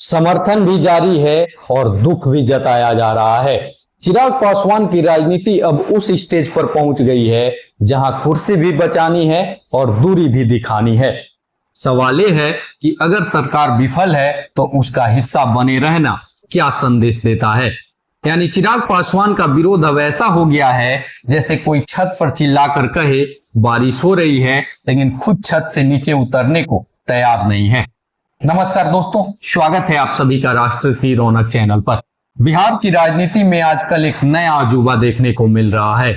समर्थन भी जारी है और दुख भी जताया जा रहा है। चिराग पासवान की राजनीति अब उस स्टेज पर पहुंच गई है जहां कुर्सी भी बचानी है और दूरी भी दिखानी है। सवाल यह है कि अगर सरकार विफल है तो उसका हिस्सा बने रहना क्या संदेश देता है। यानी चिराग पासवान का विरोध अब ऐसा हो गया है जैसे कोई छत पर चिल्लाकर कहे बारिश हो रही है, लेकिन खुद छत से नीचे उतरने को तैयार नहीं है। नमस्कार दोस्तों, स्वागत है आप सभी का राष्ट्र की रौनक चैनल पर। बिहार की राजनीति में आजकल एक नया अजूबा देखने को मिल रहा है।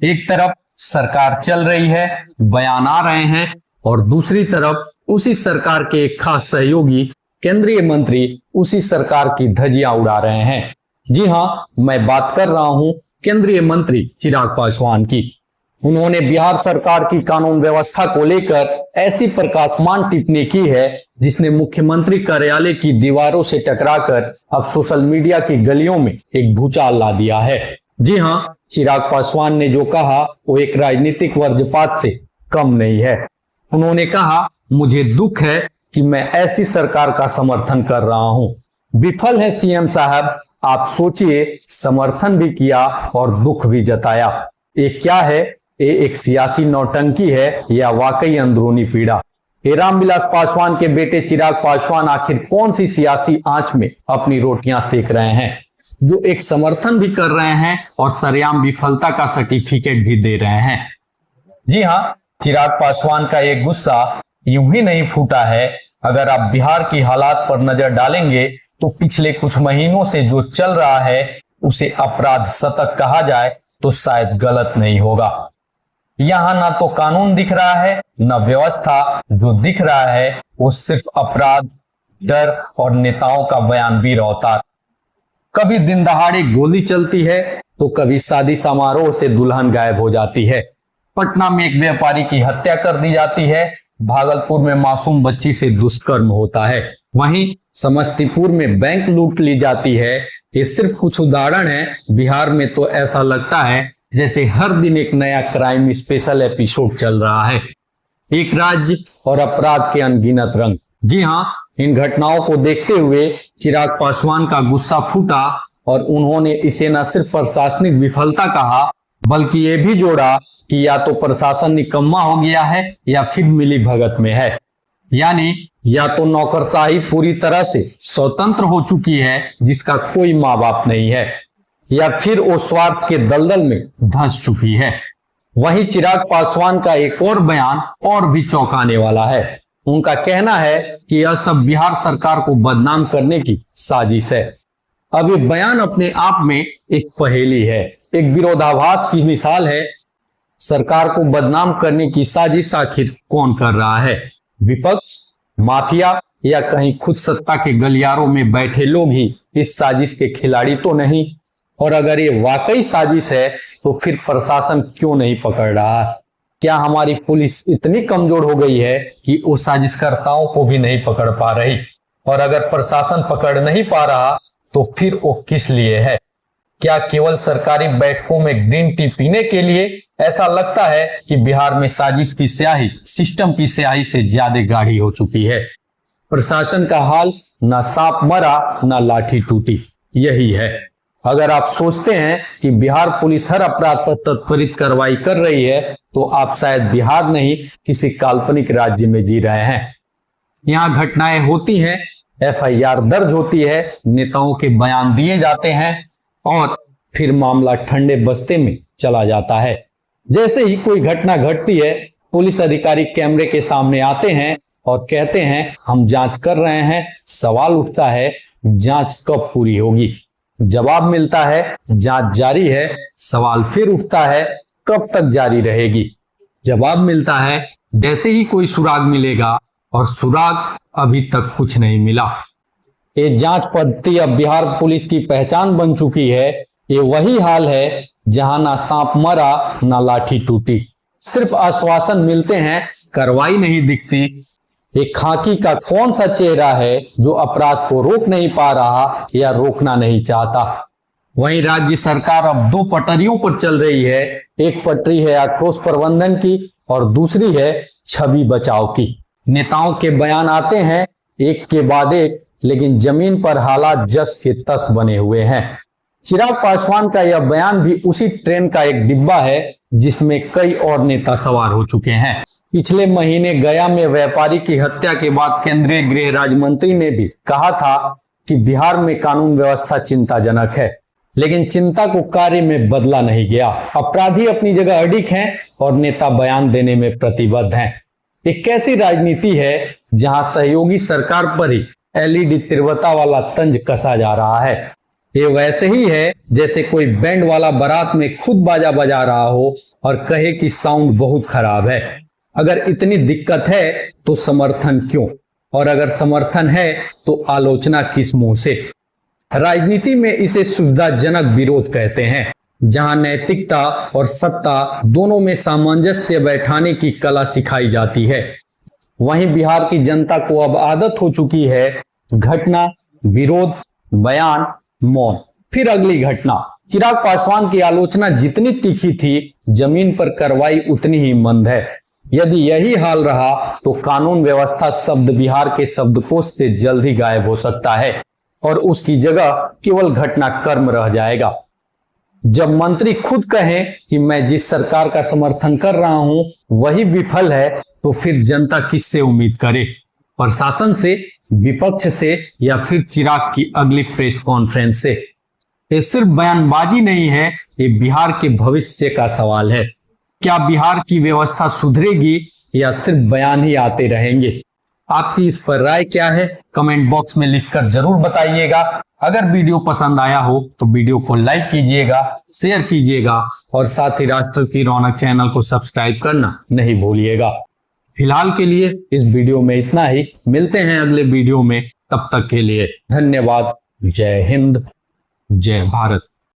एक तरफ सरकार चल रही है, बयान आ रहे हैं, और दूसरी तरफ उसी सरकार के एक खास सहयोगी केंद्रीय मंत्री उसी सरकार की धज्जियां उड़ा रहे हैं। जी हां, मैं बात कर रहा हूं केंद्रीय मंत्री चिराग पासवान की। उन्होंने बिहार सरकार की कानून व्यवस्था को लेकर ऐसी प्रकाशमान टिप्पणी की है जिसने मुख्यमंत्री कार्यालय की दीवारों से टकराकर अब सोशल मीडिया की गलियों में एक भूचाल ला दिया है। जी हां, चिराग पासवान ने जो कहा वो एक राजनीतिक वज्रपात से कम नहीं है। उन्होंने कहा, मुझे दुख है कि मैं ऐसी सरकार का समर्थन कर रहा हूं। विफल है सीएम साहब, आप सोचिए, समर्थन भी किया और दुख भी जताया। ये क्या है? ये एक सियासी नौटंकी है या वाकई अंदरूनी पीड़ा? ये रामविलास पासवान के बेटे चिराग पासवान आखिर कौन सी सियासी आंच में अपनी रोटियां सेक रहे हैं, जो एक समर्थन भी कर रहे हैं और सरेआम विफलता का सर्टिफिकेट भी दे रहे हैं? जी हां, चिराग पासवान का ये गुस्सा यूं ही नहीं फूटा है। अगर आप बिहार की हालात पर नजर डालेंगे तो पिछले कुछ महीनों से जो चल रहा है उसे अपराध शतक कहा जाए तो शायद गलत नहीं होगा। यहाँ ना तो कानून दिख रहा है, न व्यवस्था। जो दिख रहा है वो सिर्फ अपराध, डर और नेताओं का बयानवीर अवतार। कभी दिन दहाड़े गोली चलती है तो कभी शादी समारोह से दुल्हन गायब हो जाती है। पटना में एक व्यापारी की हत्या कर दी जाती है। भागलपुर में मासूम बच्ची से दुष्कर्म होता है। वहीं समस्तीपुर में बैंक लूट ली जाती है। ये सिर्फ कुछ उदाहरण हैं। बिहार में तो ऐसा लगता है जैसे हर दिन एक नया क्राइम स्पेशल एपिसोड चल रहा है। एक राज्य और अपराध के अनगिनत रंग। जी हां, इन घटनाओं को देखते हुए चिराग पासवान का गुस्सा फूटा और उन्होंने इसे न सिर्फ प्रशासनिक विफलता कहा बल्कि ये भी जोड़ा कि या तो प्रशासन निकम्मा हो गया है या फिर मिली भगत में है। यानी या तो नौकरशाही पूरी तरह से स्वतंत्र हो चुकी है जिसका कोई माँ बाप नहीं है, या फिर वो स्वार्थ के दलदल में धंस चुकी है। वहीं चिराग पासवान का एक और बयान और भी चौंकाने वाला है। उनका कहना है कि यह सब बिहार सरकार को बदनाम करने की साजिश है। अब ये बयान अपने आप में एक पहेली है, एक विरोधाभास की मिसाल है। सरकार को बदनाम करने की साजिश आखिर कौन कर रहा है? विपक्ष, माफिया, या कहीं खुद सत्ता के गलियारों में बैठे लोग ही इस साजिश के खिलाड़ी तो नहीं? और अगर ये वाकई साजिश है तो फिर प्रशासन क्यों नहीं पकड़ रहा? क्या हमारी पुलिस इतनी कमजोर हो गई है कि वो साजिशकर्ताओं को भी नहीं पकड़ पा रही? और अगर प्रशासन पकड़ नहीं पा रहा तो फिर वो किस लिए है? क्या केवल सरकारी बैठकों में ग्रीन टी पीने के लिए? ऐसा लगता है कि बिहार में साजिश की स्याही सिस्टम की स्याही से ज्यादा गाढ़ी हो चुकी है। प्रशासन का हाल न सांप मरा न लाठी टूटी, यही है। अगर आप सोचते हैं कि बिहार पुलिस हर अपराध पर त्वरित कार्रवाई कर रही है तो आप शायद बिहार नहीं किसी काल्पनिक राज्य में जी रहे हैं। यहाँ घटनाएं होती हैं, एफआईआर दर्ज होती है, नेताओं के बयान दिए जाते हैं और फिर मामला ठंडे बस्ते में चला जाता है। जैसे ही कोई घटना घटती है, पुलिस अधिकारी कैमरे के सामने आते हैं और कहते हैं हम जांच कर रहे हैं। सवाल उठता है, जांच कब पूरी होगी? जवाब मिलता है जांच जारी है। सवाल फिर उठता है, कब तक जारी रहेगी? जवाब मिलता है जैसे ही कोई सुराग मिलेगा, और सुराग अभी तक कुछ नहीं मिला। ये जांच पद्धति अब बिहार पुलिस की पहचान बन चुकी है। ये वही हाल है जहां ना सांप मरा ना लाठी टूटी, सिर्फ आश्वासन मिलते हैं, कार्रवाई नहीं दिखती। एक खाकी का कौन सा चेहरा है जो अपराध को रोक नहीं पा रहा या रोकना नहीं चाहता? वहीं राज्य सरकार अब दो पटरियों पर चल रही है। एक पटरी है आक्रोश प्रबंधन की और दूसरी है छवि बचाव की। नेताओं के बयान आते हैं एक के बाद एक, लेकिन जमीन पर हालात जस के तस बने हुए हैं। चिराग पासवान का यह बयान भी उसी ट्रेन का एक डिब्बा है जिसमें कई और नेता सवार हो चुके हैं। पिछले महीने गया में व्यापारी की हत्या के बाद केंद्रीय गृह राज्य मंत्री ने भी कहा था कि बिहार में कानून व्यवस्था चिंताजनक है, लेकिन चिंता को कार्य में बदला नहीं गया। अपराधी अपनी जगह अडिग हैं और नेता बयान देने में प्रतिबद्ध हैं। एक कैसी राजनीति है जहां सहयोगी सरकार पर ही एलईडी तीव्रता वाला तंज कसा जा रहा है। ये वैसे ही है जैसे कोई बैंड वाला बारात में खुद बाजा बजा रहा हो और कहे कि साउंड बहुत खराब है। अगर इतनी दिक्कत है तो समर्थन क्यों, और अगर समर्थन है तो आलोचना किस मुंह से। राजनीति में इसे सुविधाजनक विरोध कहते हैं, जहां नैतिकता और सत्ता दोनों में सामंजस्य बैठाने की कला सिखाई जाती है। वहीं बिहार की जनता को अब आदत हो चुकी है घटना, विरोध, बयान, मौन, फिर अगली घटना। चिराग पासवान की आलोचना जितनी तीखी थी, जमीन पर कार्रवाई उतनी ही मंद है। यदि यही हाल रहा तो कानून व्यवस्था शब्द बिहार के शब्दकोश से जल्द ही गायब हो सकता है और उसकी जगह केवल घटनाक्रम रह जाएगा। जब मंत्री खुद कहें कि मैं जिस सरकार का समर्थन कर रहा हूं वही विफल है, तो फिर जनता किससे उम्मीद करे? प्रशासन से, विपक्ष से, या फिर चिराग की अगली प्रेस कॉन्फ्रेंस से? ये सिर्फ बयानबाजी नहीं है, ये बिहार के भविष्य का सवाल है। क्या बिहार की व्यवस्था सुधरेगी या सिर्फ बयान ही आते रहेंगे? आपकी इस पर राय क्या है? कमेंट बॉक्स में लिखकर जरूर बताइएगा। अगर वीडियो पसंद आया हो तो वीडियो को लाइक कीजिएगा, शेयर कीजिएगा और साथ ही राष्ट्र की रौनक चैनल को सब्सक्राइब करना नहीं भूलिएगा। फिलहाल के लिए इस वीडियो में इतना ही। मिलते हैं अगले वीडियो में, तब तक के लिए धन्यवाद। जय हिंद, जय भारत।